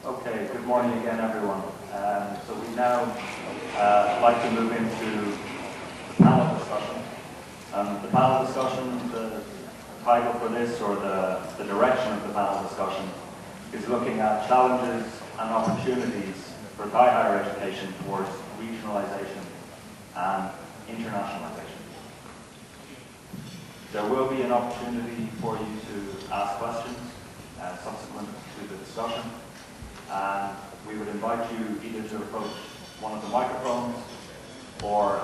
Okay, good morning again, everyone. So we now like to move into the panel discussion. The panel discussion, the title for this, or the direction of the panel discussion, is looking at challenges and opportunities for Thai higher education towards regionalisation and internationalisation. There will be an opportunity for you to ask questions subsequent to the discussion. And we would invite you either to approach one of the microphones or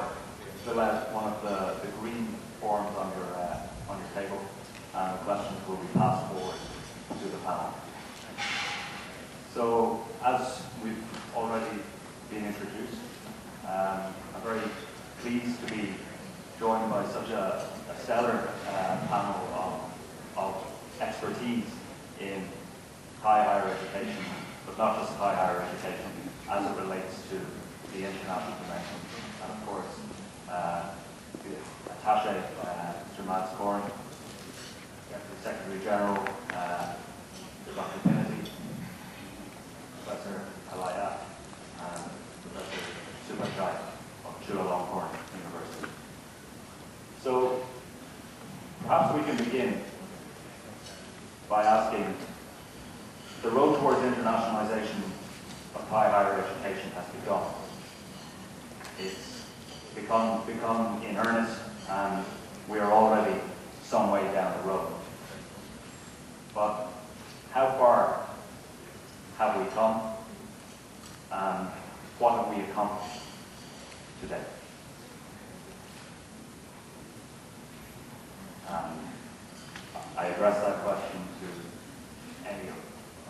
fill out one of the green forms on your table, and the questions will be passed forward to the panel. So, as we've already been introduced, I'm very pleased to be joined by such a stellar panel of expertise in Thai higher education, but not just Thai higher education, as it relates to the international dimension. And of course, the Attaché, Mr. Korn, Deputy Secretary General, Dr. Piniti, Professor Kalaya, and Professor Supachai of Chulalongkorn University. So, perhaps we can begin by asking, the road towards internationalisation of Thai higher education has begun. It's become in earnest, and we are already some way down the road. But how far have we come, and what have we accomplished today? I address that question to any of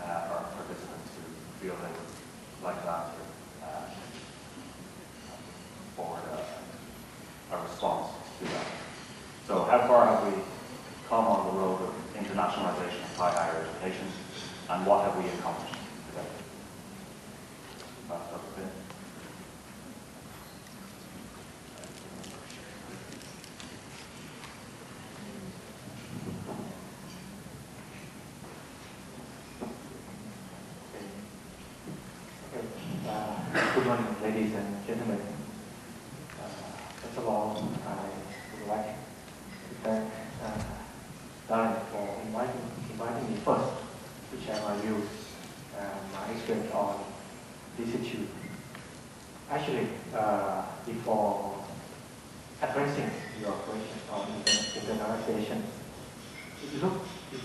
our participants who feel they would like to answer forward a response to that. So how far have we come on the road of internationalisation of Thai higher education, and what have we accomplished today? Dr. Piniti. Good morning, ladies and gentlemen. First of all, I would like to thank Darren for inviting me first to share my views and my experience on this issue. Actually, before addressing your question on internationalization, if you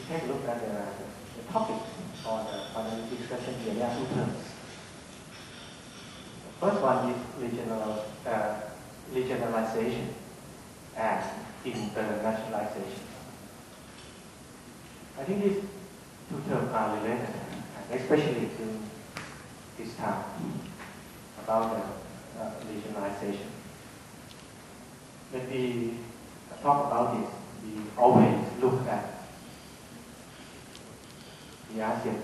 take a look at the topic or the panel discussion here, there are two terms. First one is regionalization and internationalization. I think these two terms are related, especially in this time about regionalization. When we talk about this, we always look at the ASEAN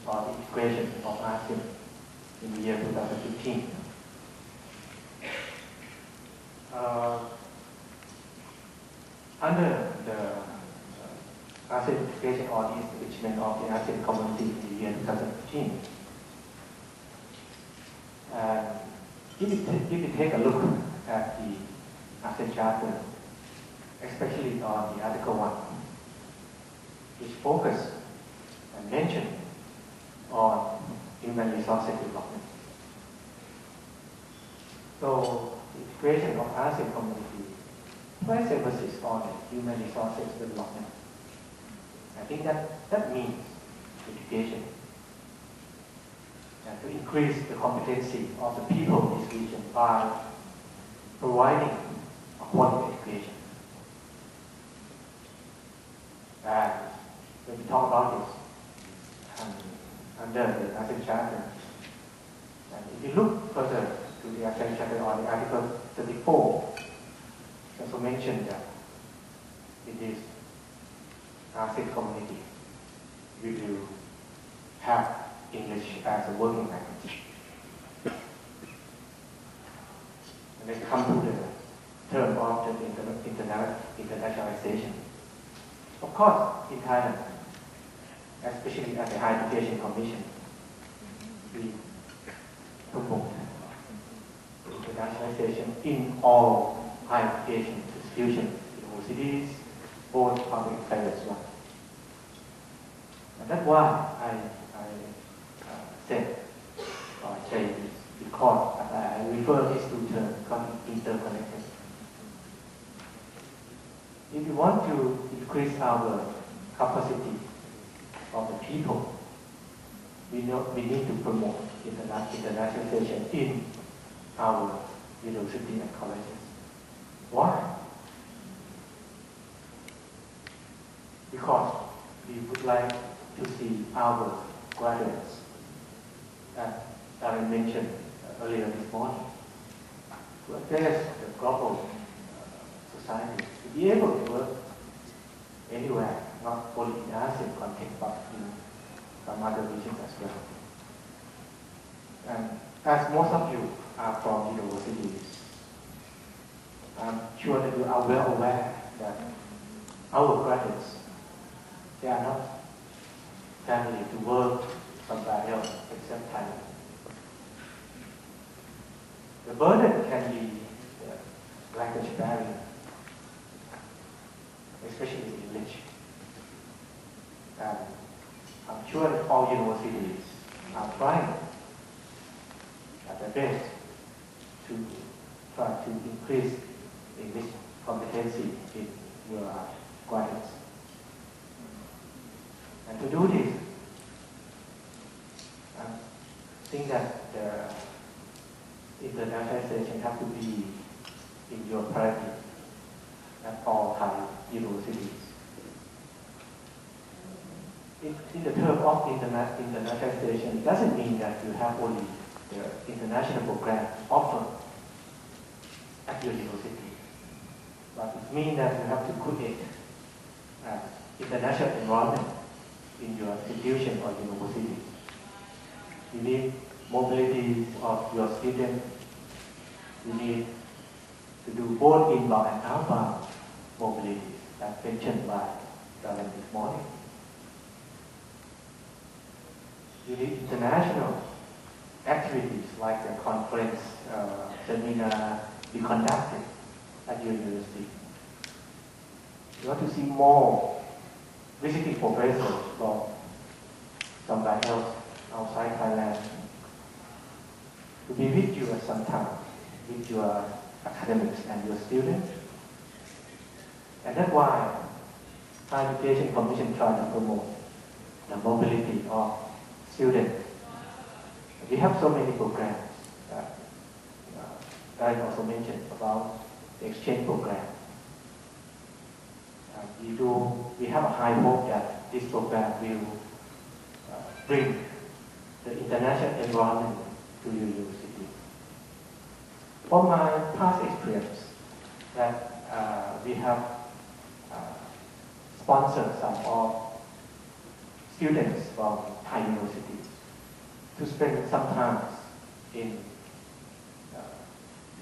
or the integration of ASEAN in the year 2015. Under the ASEAN integration or the establishment of the ASEAN community in the year 2015, if you take a look at the ASEAN Charter, especially on the Article 1, which focus and mention on human resources development. So, the integration of ASEAN community places emphasis on human resources development. I think that means education, and to increase the competency of the people in this region by providing a quality education. And when we talk about this, under the ASEAN Charter, and if you look further to the ASEAN Charter on the Article 34, it also mentioned that in this ASEAN community, we will have English as a working language. And then come to the term of the internationalization. Of course, in Thailand, especially at the Higher Education Commission, we promote internationalization in all higher education institutions, universities, both public and private as well. And that's why I said, or I say this because I refer this to term called interconnected. If we want to increase our capacity of the people, we need to promote internationalization in our university and colleges. Why? Because we would like to see our graduates, as Darren mentioned earlier this morning, to address the global society, to be able to work anywhere, not only in ASEAN context, but in some other regions as well. And as most of you are from universities, I'm sure that you are well aware that our graduates, they are not family to work somewhere else except Thailand. The burden can be the language barrier, especially in English. And I'm sure that all universities are trying at their best to try to increase English competency in your graduates. And to do this, I think that the internationalization has to be in your priority at all Thai universities. In the term of internationalization, it doesn't mean that you have only the international program offered at your university, but it means that you have to create an international environment in your institution or university. You need mobility of your students. You need to do both inbound and outbound mobility, as mentioned by Darren this morning. You need international activities like a conference, seminar be conducted at your university. You want to see more visiting professors from somewhere else outside Thailand to be with you at some time, with your academics and your students. And that's why Higher Education Commission tries to promote the mobility of students. We have so many programs that I also mentioned about the exchange program. We have a high hope that this program will bring the international environment to your university. From my past experience, that we have sponsored some of students from Thai universities to spend some time in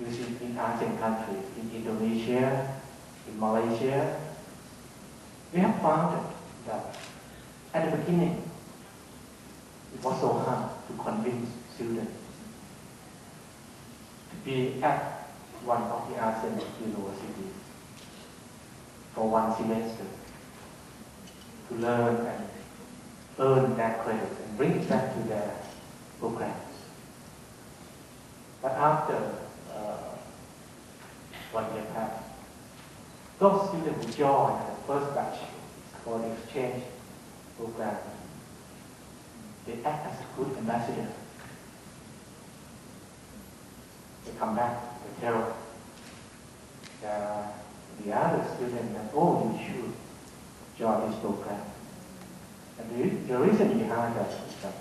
ASEAN countries, in Indonesia, in Malaysia. We have found that at the beginning, it was so hard to convince students to be at one of the ASEAN universities for one semester, to learn and earn that credit and bring it back to their programs. But after 1 year passed, those students who joined the first batch for the exchange program, they act as a good ambassador. They come back, they tell the other students that, oh, you should join this program. And the reason behind that is that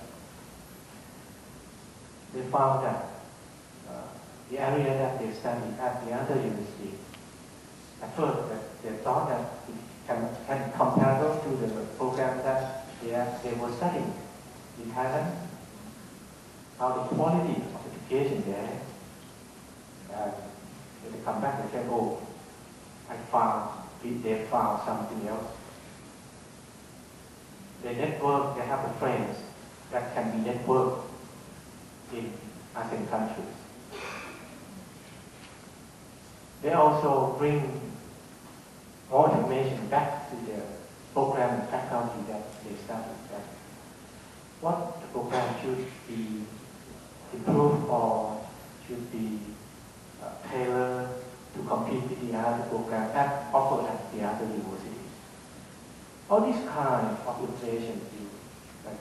they found that the area that they studied at the other university, at first they thought that it can comparable to the program that they were studying in Thailand, how the quality of education there, when they come back they say, oh, they found something else. They network, they have friends that can be networked they also bring more information back to the program and faculty that they study, that what the program should be improved or should be tailored to compete with the other program offered at the other universities. All these kind of information,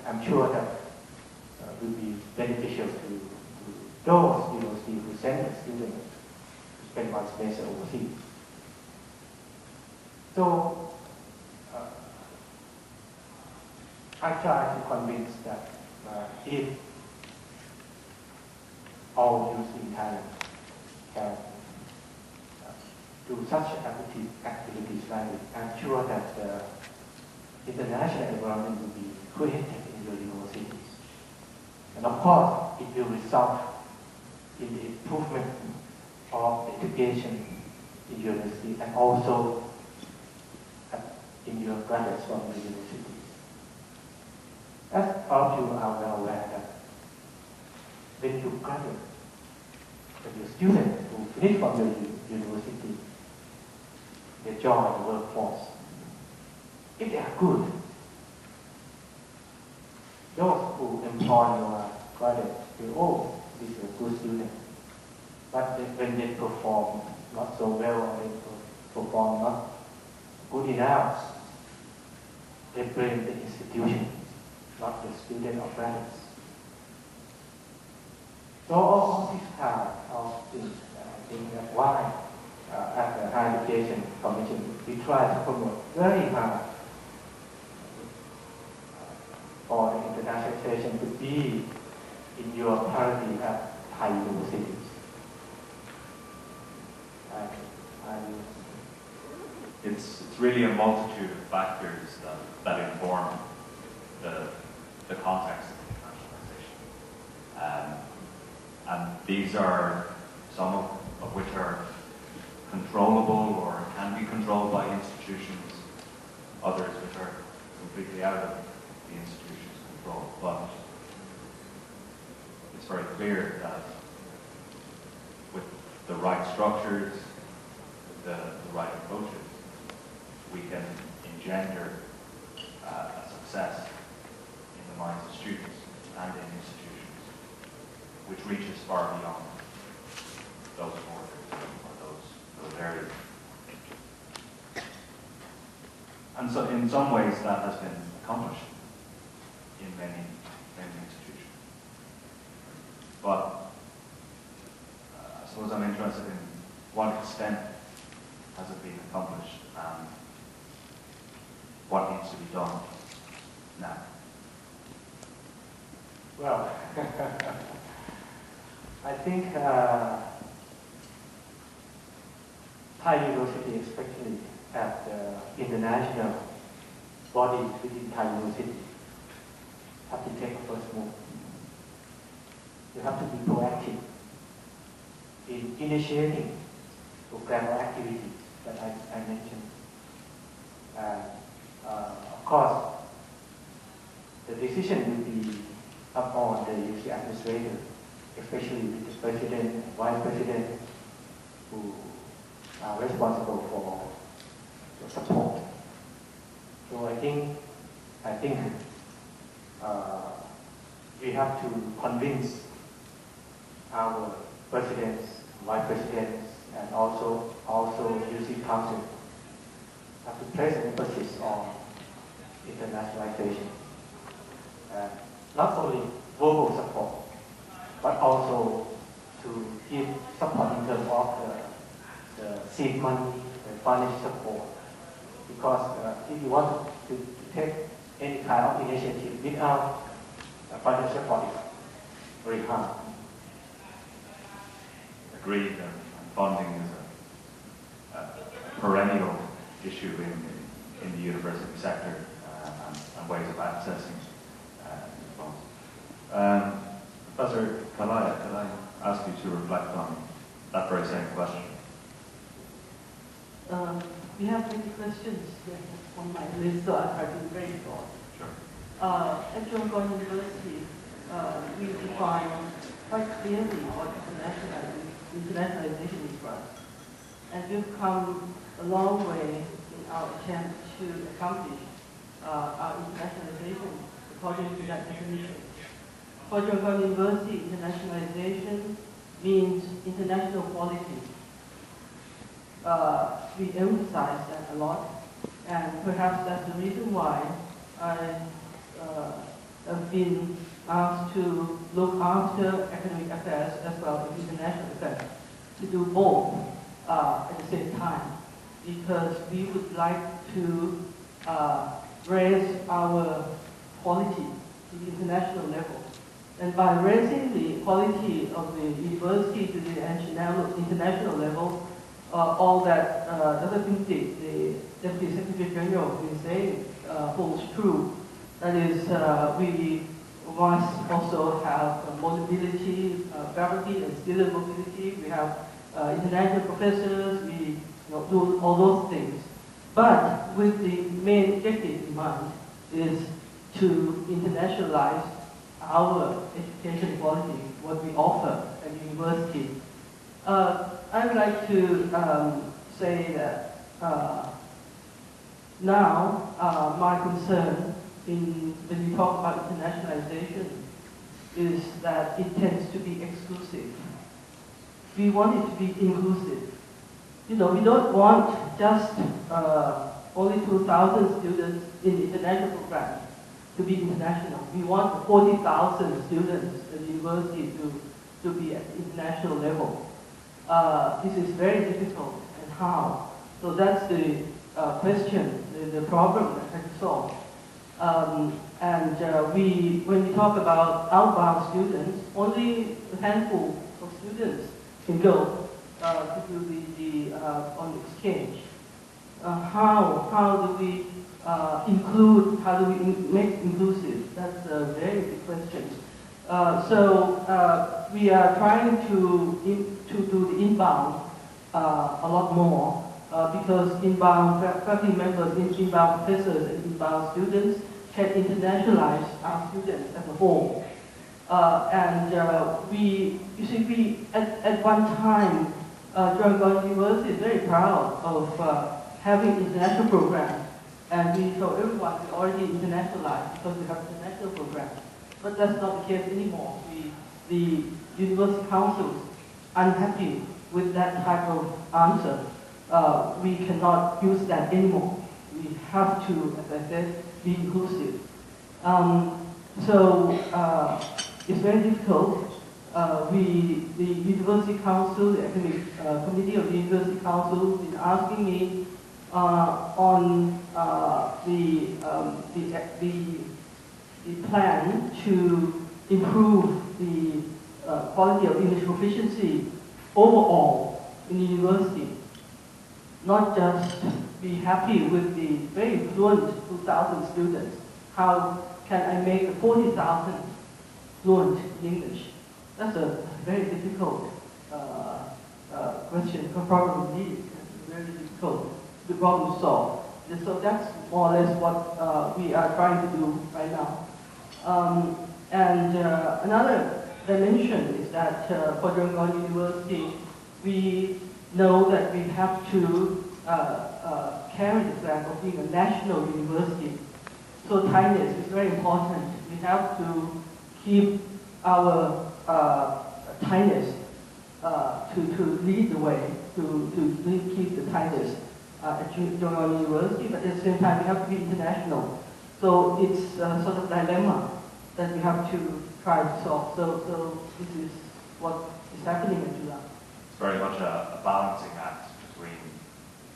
I'm sure that will be beneficial to those universities who send the students to spend one semester overseas. So I try to convince that if all universities in Thailand can do such activities like it, I'm sure that the international environment will be created in your universities. And of course, it will result in the improvement of the education in your university and also in your graduates from the universities. As all of you are well aware that when you graduate, when your students who finish from your university, they join the workforce. If they are good, those who employ your graduates will, oh, this is a good student. But when they perform not so well or they perform not good enough, they blame the institution, not the student or graduates. So all these kind of things, I think that's why at the Higher Education Commission, we try to promote very hard for the internationalization to be in your priority at Thai universities. It's really a multitude of factors that inform the context of internationalization. And these are some of which are controllable or can be controlled by institutions, others which are completely out of the institution's control. But it's very clear that with the right structures, with the right approaches, we can engender a success in the minds of students and in institutions which reaches far beyond those borders or those areas. And so in some ways that has been accomplished in many institutions. But I suppose I'm interested in what extent has it been accomplished and what needs to be done now. Well, I think Thai University, especially at the international bodies within Thai University, have to take a first move. You have to be proactive in initiating program or activities that I mentioned. Of course, the decision will be upon the UC administrator, especially with the president and vice president who are responsible for the support. So I think we have to convince our presidents, vice presidents, and also UC council have to place an emphasis on internationalization. Not only verbal support, but also to give support in terms of the seed money, the financial support. Because if you want to take any kind of initiative without financial support, it's very hard. Agreed, and funding is a perennial issue in the university sector and ways of accessing funds. Professor Kalaya, can I ask you to reflect on that very same question? We have many questions here on my list, so I'll try to brainstorm. Sure. At Chulalongkorn University, we define quite clearly what internationalization is for us. and we've come a long way in our attempt to accomplish our internationalization according to that definition. For Chulalongkorn University, internationalization means international quality. We emphasize that a lot, and perhaps that's the reason why I have been asked to look after academic affairs as well as international affairs, to do both at the same time, because we would like to raise our quality to the international level. And by raising the quality of the university to the international level, all that Dr. Piniti, the Deputy Secretary General, is saying holds true. That is, we must also have mobility, faculty and student mobility. We have international professors. We do all those things. But with the main objective in mind is to internationalize our education quality, what we offer at the university. I would like to say that now my concern when we talk about internationalization is that it tends to be exclusive. We want it to be inclusive. We don't want just only 2,000 students in the international program to be international. We want 40,000 students at the university to be at the international level. This is very difficult, and how? So that's the question, the problem that has to solve. When we talk about outbound students, only a handful of students can go to do the on exchange. How do we include? How do we make inclusive? That's a very big question. We are trying to do the inbound a lot more because inbound faculty members, inbound professors, and inbound students can internationalize our students as a whole. We at one time, Chulalongkorn University is very proud of having international programs, and we told everyone we already internationalized because we have international programs. But that's not the case anymore. The university councils are unhappy with that type of answer. We cannot use that anymore. We have to, as I said, be inclusive. It's very difficult. The University Council, the Academic Committee of the University Council is asking me on the plan to improve the quality of English proficiency overall in the university. Not just be happy with the very fluent 2,000 students. How can I make 40,000 fluent in English? That's a very difficult question, problem indeed. It's very difficult the problem to solve. So that's more or less what we are trying to do right now. Another dimension is that for Chulalongkorn University, we know that we have to carry the flag of being a national university. So Thainess is very important. We have to keep our Thainess to lead the way, to keep the Thainess at Chulalongkorn University, but at the same time we have to be international. So it's a sort of dilemma that we have to try to solve. So this is what is happening in Chulalongkorn. It's very much a balancing act between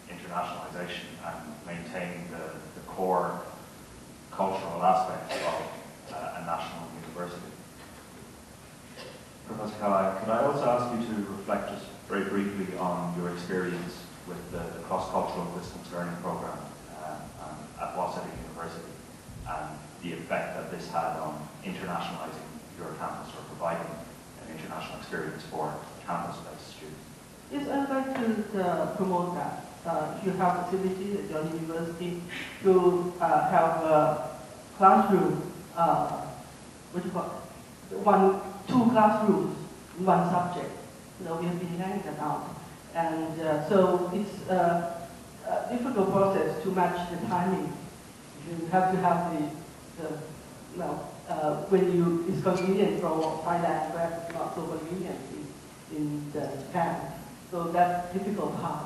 internationalization and maintaining the core cultural aspects of a national university. Professor Kalaya, could I also ask you to reflect just very briefly on your experience with the cross-cultural distance learning program at Waseda University and the effect that this had on internationalizing your campus or providing an international experience for campus-based students? Yes, I'd like to promote that. If you have facilities at your university to have a classroom, two classrooms in one subject. We have been handing that out. And so it's a difficult process to match the timing. You have to have it's convenient from Thailand, where it's not so convenient in Japan. So that's the difficult part.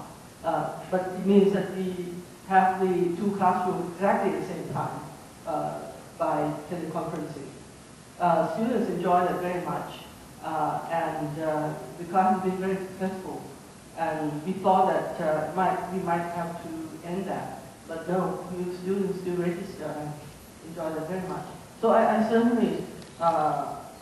But it means that we have the two classrooms exactly at the same time by teleconferencing. Students enjoy that very much, and the class has been very successful. And we thought that we might have to end that, but no, new students do register and enjoy that very much. So I certainly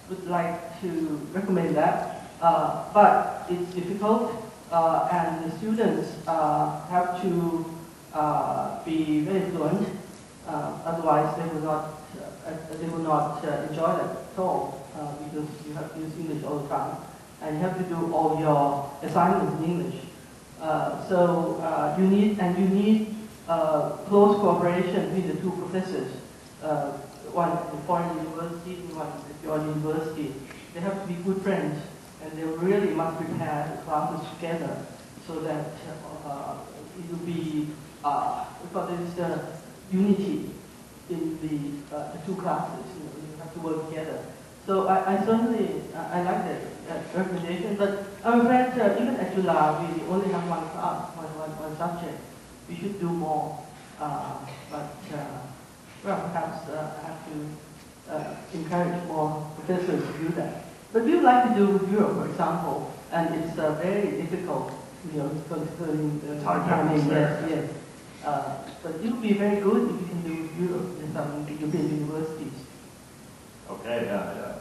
would like to recommend that, but it's difficult, and the students have to be very fluent, otherwise they will not enjoy that at all, because you have to use English all the time, and you have to do all your assignments in English. So you need close cooperation between the two professors. One at the foreign university and one at your university. They have to be good friends, and they really must prepare the classes together so that it will be, because there is a unity in the two classes. You have to work together. So I certainly I like that recommendation, but I'm afraid even at Chula we only have one class, one subject. We should do more, but well, perhaps I have to encourage more professors to do that. But we would like to do with Europe, for example, and it's very difficult, considering the timing. Yes. But it would be very good if you can do with Europe in some European universities. Okay,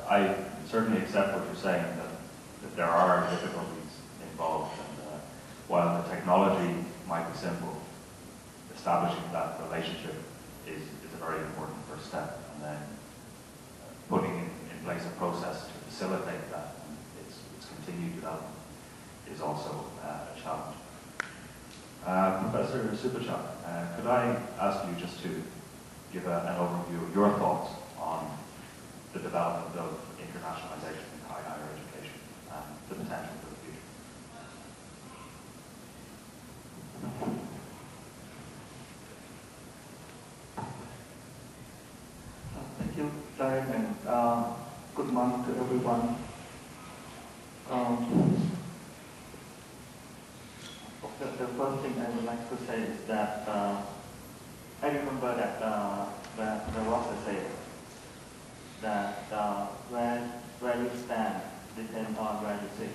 I certainly accept what you're saying, that there are difficulties involved, and while the technology might be simple, establishing that relationship is a very important first step, and then putting in place a process to facilitate that and its continued development is also a challenge. Professor Supachai, could I ask you just to give an overview of your thoughts on the development of internationalization in higher education and the potential for the future? Thank you, Darren, and good morning to everyone. The first thing I would like to say is that I remember that there was a saying that where you stand depends on where you sit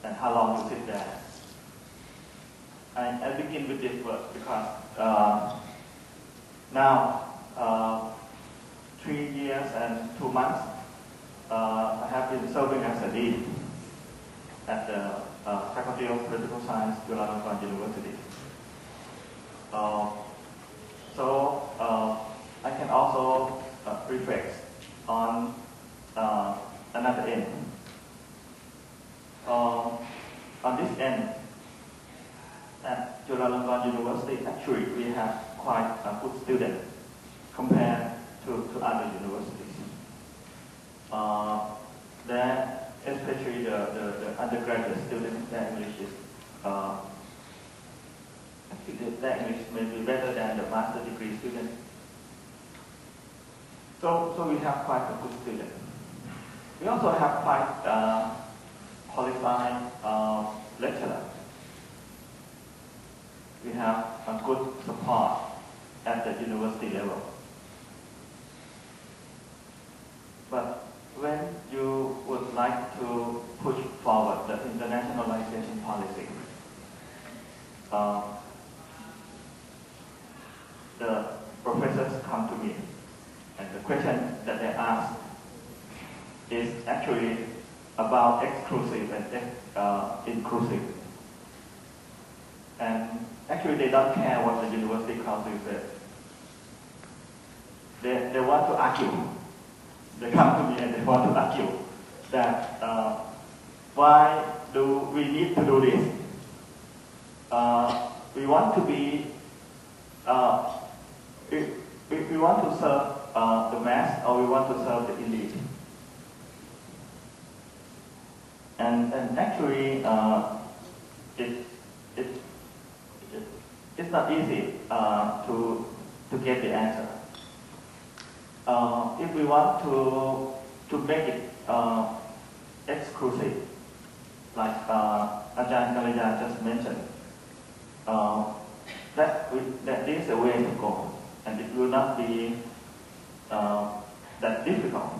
and how long you sit there. I begin with this word because now 3 years and 2 months I have been serving as a dean at the Faculty of Political Science, Chulalongkorn University. So I can also reflect on another end. On this end, at Chulalongkorn University, actually we have quite a good student compared to other universities. There, especially the undergraduate students, their English is actually their English may be better than the master degree students. So we have quite a good student. We also have quite qualified lecturer. We have a good support at the university level. But when you would like to push forward the internationalization policy, the professors come to me, and the question that they ask is actually about exclusive and inclusive. And actually they don't care what the university council says. They want to argue. They come to me and they want to argue that why do we need to do this? We want to be, we want to serve the mass, or we want to serve the elite. And actually not easy to get the answer. If we want to make it exclusive, like Ajahn Kalaya just mentioned, that is a way to go, and it will not be that difficult.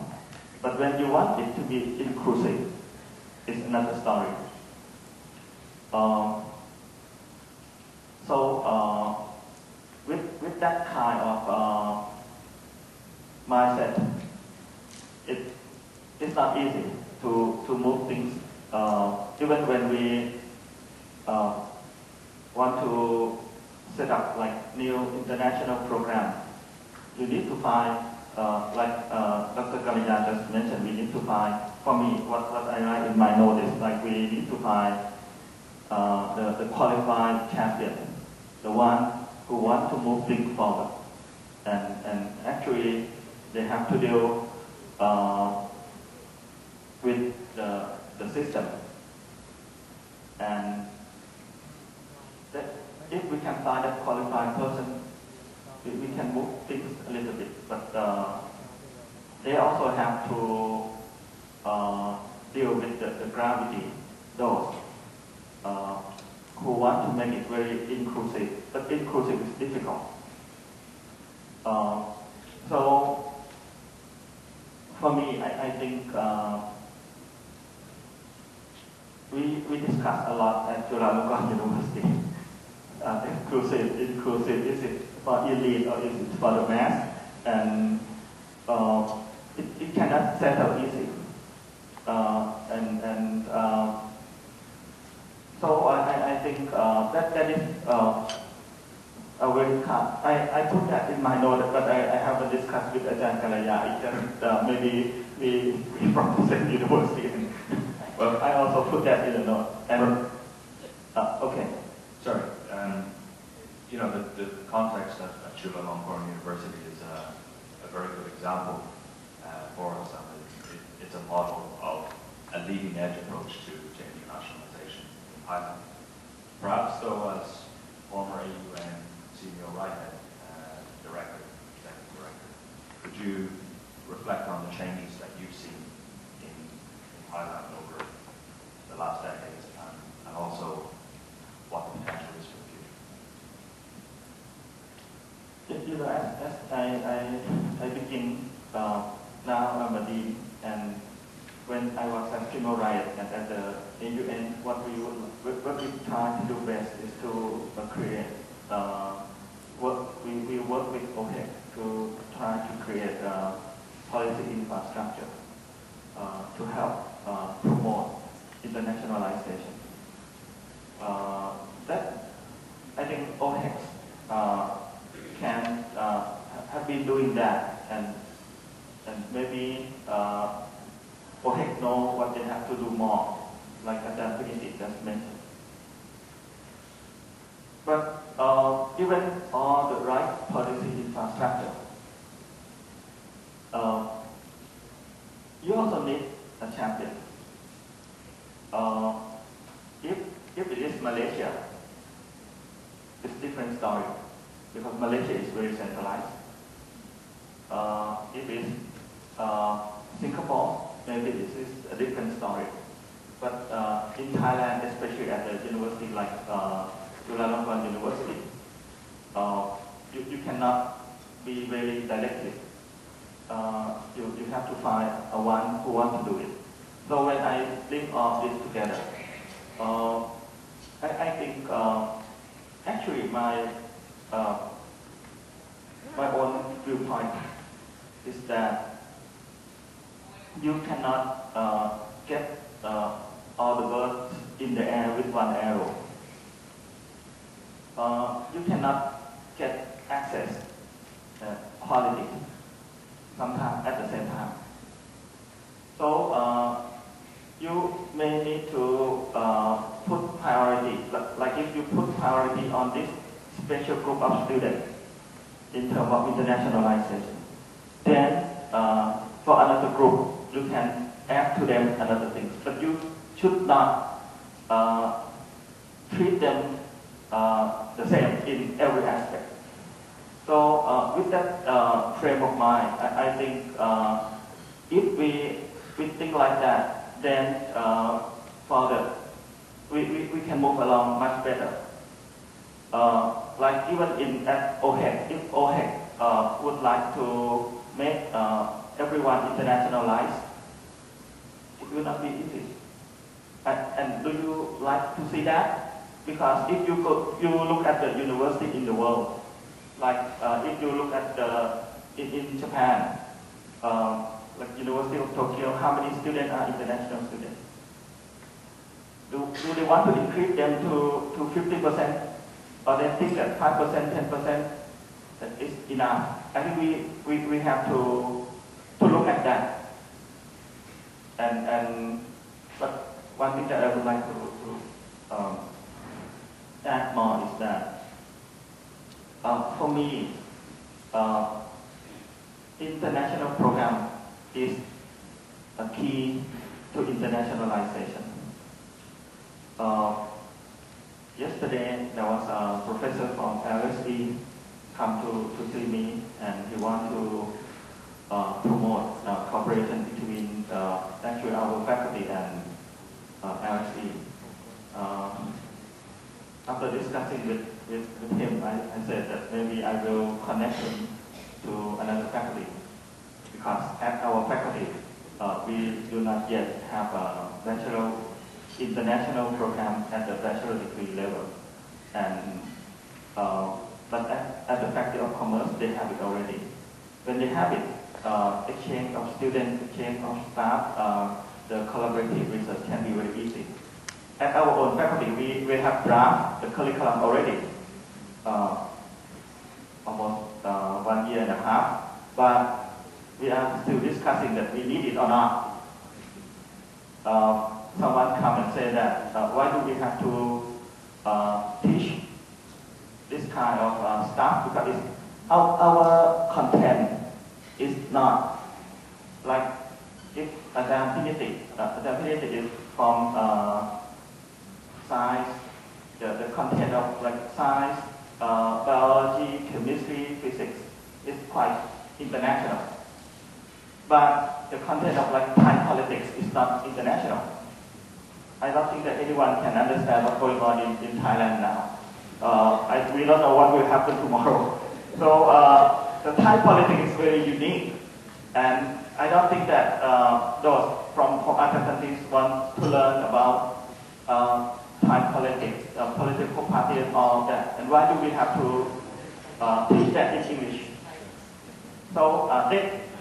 But when you want it to be inclusive, it's another story. With that kind of mindset, it's not easy to move things. Even when we want to set up like new international program, you need to find, like Dr. Kalaya just mentioned, we need to find, for me, what I write in my notice, like we need to find the qualified champion, the one who want to move things forward. And actually, they have to deal with the system. And that if we can find a qualified person, we can move things a little bit. But they also have to deal with the gravity, those who want to make it very inclusive. But inclusive is difficult. So for me, I think we discussed a lot at Chulalongkorn University. Inclusive, is it for elite or is it for the mass? And it cannot settle easy. So I think that is a very calm. I put that in my note, but I haven't discussed with Ajahn Kalaya. It just maybe we from the same university. Well, I also put that in the note. And okay. Sorry. You know, the context at Chulalongkorn University is a very good example for us, and it's a model of a leading-edge approach to internationalization in Thailand. Perhaps, though, as former AUN SEAMEO RIHED director, executive director, could you reflect on the changes that you've seen in Thailand over the last decades, and also what the potential is for the future? You know, as I begin now, I'm a dean, and when I was at SEAMEO RIHED and at the AUN, what we try to do best is to create we work with OHEC to try to create policy infrastructure to help promote internationalization. That I think OHEC can have been doing that, and maybe OHEC know what they have to do more, like Piniti just mentioned. But even all the right policy infrastructure, you also need a champion. If it is Malaysia, it's a different story, because Malaysia is very centralized. If it's Singapore, maybe this is a different story. But in Thailand, especially at the university like Chulalongkorn University, you cannot be very directive. You have to find one who wants to do it. So when I link all this together, I think actually my own viewpoint is that you cannot get all the birds in the air with one arrow. You cannot get access quality sometimes at the same time. So you may need to put priority, like if you put priority on this special group of students in terms of internationalization, then for another group you can add to them another thing, but you should not treat them the same in every aspect. So with that frame of mind, I think if we think like that, then further we can move along much better. Like even at RIHED, if RIHED would like to make everyone internationalized, it will not be easy. And do you like to see that? Because if you look at the university in the world, like if you look at in Japan, like University of Tokyo, how many students are international students? Do they want to increase them to 50%? Or they think that 5%, 10% that is enough? I think we have to look at that. But one thing that I would like to add more is that for me, international program is a key to internationalization. Yesterday, there was a professor from RSE come to see me, and he wanted to promote cooperation between actually our faculty and RSE. After discussing with him, I said that maybe I will connect him to another faculty, because at our faculty, we do not yet have a bachelor international program at the bachelor degree level, and but at the Faculty of Commerce they have it already. When they have it, exchange of students, exchange of staff, the collaborative research can be very easy. At our own faculty, we have draft the curriculum already, almost 1 year and a half, but we are still discussing that we need it or not. Someone come and say that why do we have to teach this kind of stuff? Because our content is not like if Piniti is from science, the content of like science, biology, chemistry, physics is quite international. But the content of like Thai politics is not international. I don't think that anyone can understand what's going on in Thailand now. We don't know what will happen tomorrow. So the Thai politics is very unique, and I don't think that those from other countries want to learn about Thai politics, political parties, and all that. And why do we have to teach that in English? So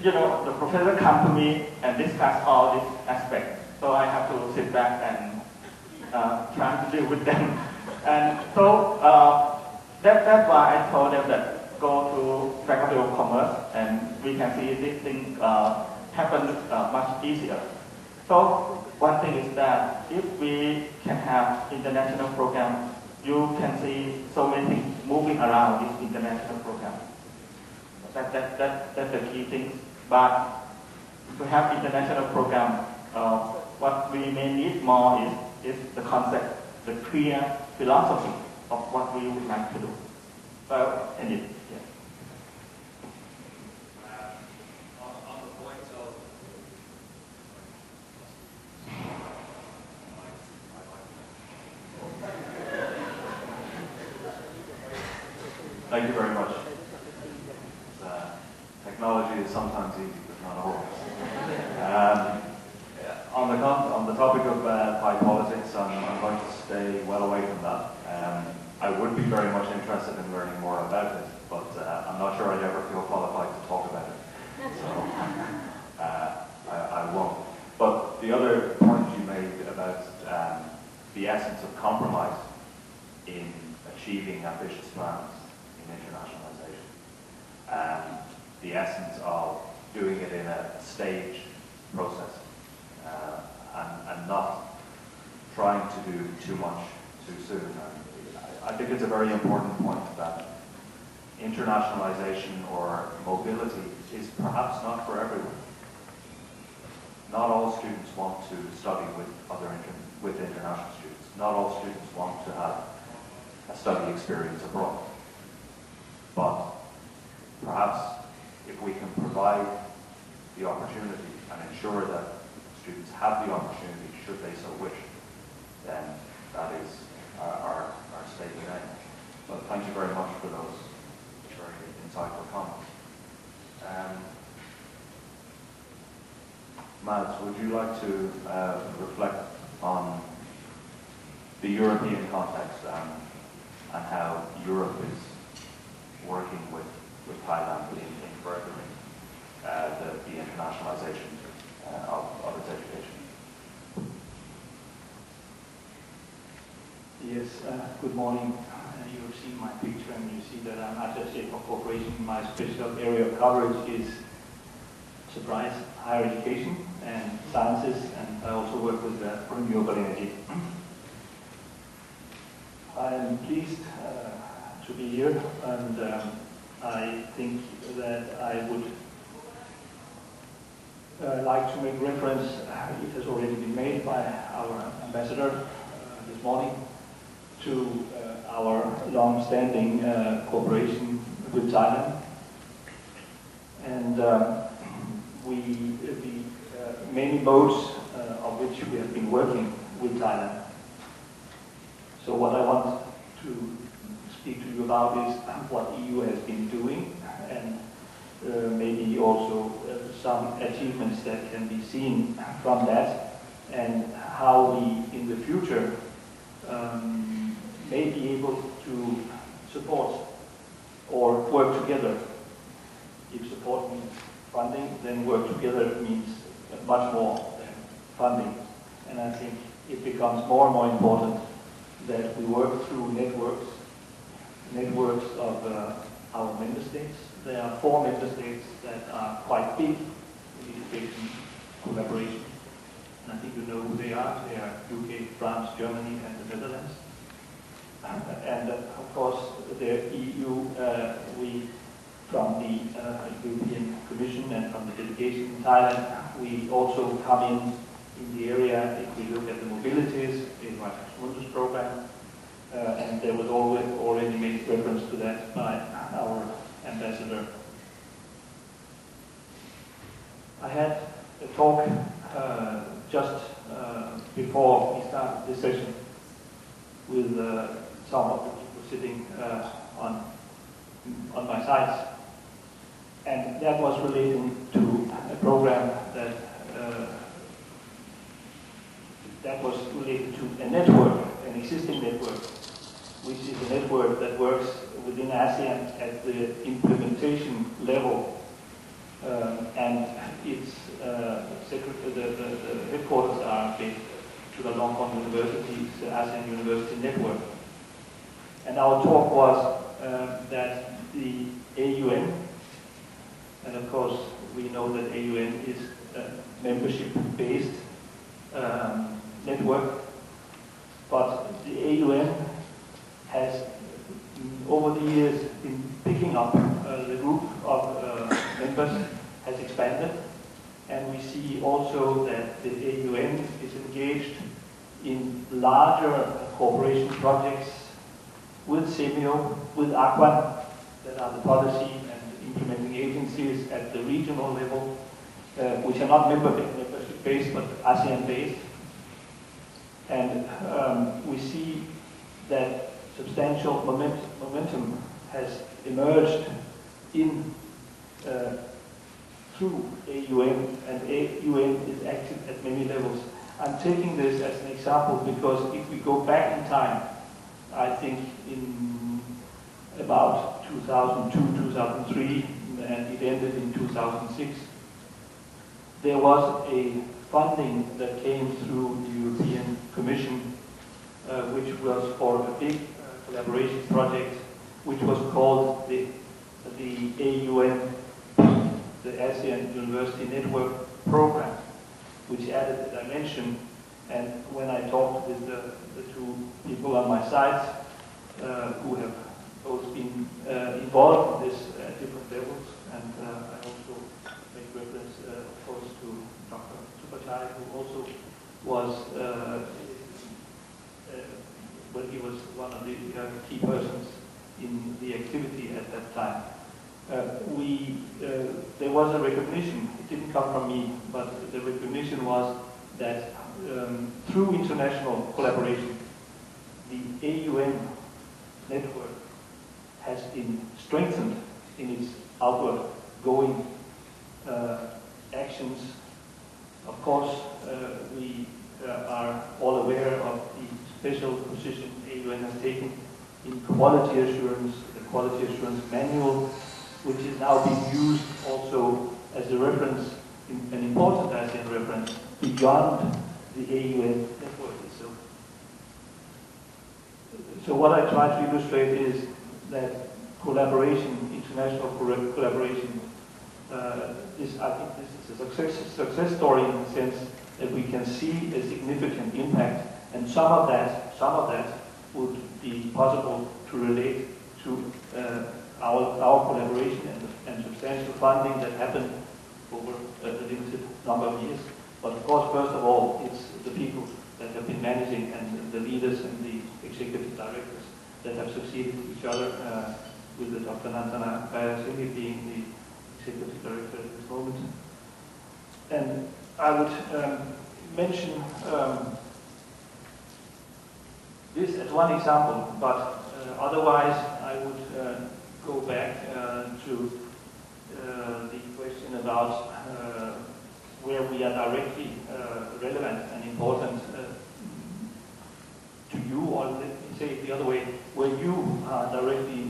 the professor come to me and discuss all these aspects. So I have to sit back and try to deal with them. And so that's why I told them that go to Faculty of Commerce and we can see this thing happen much easier. So one thing is that if we can have international program, you can see so many things moving around this international program. That's the key thing. But to have international program, what we may need more is the concept, the clear philosophy of what we would like to do. Well, and it, yeah. On the point of Thank you very much. Technology is sometimes easy, but not always. On the topic of Thai politics, I'm going to stay well away from that. I would be very much interested in learning more about it, but I'm not sure I'd ever feel qualified to talk about it. So I won't. But the other point you made about the essence of compromise in achieving ambitious plans in internationalization, the essence of doing it in a staged process, and not trying to do too much too soon. I think it's a very important point that internationalization or mobility is perhaps not for everyone. Not all students want to study with international students. Not all students want to have a study experience abroad. But perhaps if we can provide the opportunity and ensure that students have the opportunity, should they so wish, then that is our stated aim. But thank you very much for those very insightful comments. Mads, would you like to reflect on the European context and how Europe is working with Thailand in furthering the internationalisation of its education? Yes, good morning. You have seen my picture and you see that I'm Attaché for Cooperation. My special area of coverage is, surprise, higher education and sciences, and I also work with renewable energy. I am pleased to be here, and I think that I would like to make reference, it has already been made by our ambassador this morning, to our long-standing cooperation with Thailand. And the many modes of which we have been working with Thailand. So what I want to speak to you about is what EU has been doing, and maybe also some achievements that can be seen from that, and how we in the future may be able to support or work together. If support means funding, then work together means much more than funding. And I think it becomes more and more important that we work through networks of our member states. There are 4 member states that are quite big in education collaboration. And I think you know who they are. They are UK, France, Germany, and the Netherlands. And of course, the EU, we from the European Commission and from the delegation in Thailand, we also come in the area if we look at the mobilities in Ratananukul program, and there was already made reference to that by our ambassador. I had a talk just before we started this session with some of the people sitting on my side, and that was relating to a program that was related to a network, an existing network, which is a network that works within ASEAN at the implementation level, and its the headquarters are based at Chulalongkorn University, the ASEAN University Network. And our talk was that the AUN, and of course we know that AUN is a membership-based network, but the AUN has over the years been picking up, the group of members has expanded, and we see also that the AUN is engaged in larger cooperation projects with SEAMEO, with AQUA, that are the policy and implementing agencies at the regional level, which are not membership-based but ASEAN-based. And we see that substantial momentum has emerged in through AUN, and AUN is active at many levels. I'm taking this as an example because if we go back in time, I think in about 2002, 2003, and it ended in 2006, there was a funding that came through the European Commission, which was for a big collaboration project, which was called the AUN, the ASEAN University Network Program, which added a dimension. And when I talked with the 2 people on my side, who have both been involved in this at different levels, and I also make reference, of course, to Dr. Supachai, who also was, well, he was one of the key persons in the activity at that time. There was a recognition, it didn't come from me, but the recognition was that through international collaboration, the AUN network has been strengthened in its outward going actions. Of course, we are all aware of the special position AUN has taken in quality assurance, the quality assurance manual, which is now being used also as a reference, an important ASEAN reference, beyond the AUN network itself. So what I try to illustrate is that collaboration, international collaboration, I think this is a success story in the sense that we can see a significant impact, and some of that would be possible to relate to our collaboration and substantial funding that happened over a limited number of years. But of course, first of all, it's the people that have been managing and the leaders and the executive directors that have succeeded each other, with the Dr. Nantana Bayasinghe being the executive director at this moment. And I would mention this as one example, but otherwise I would go back to the question about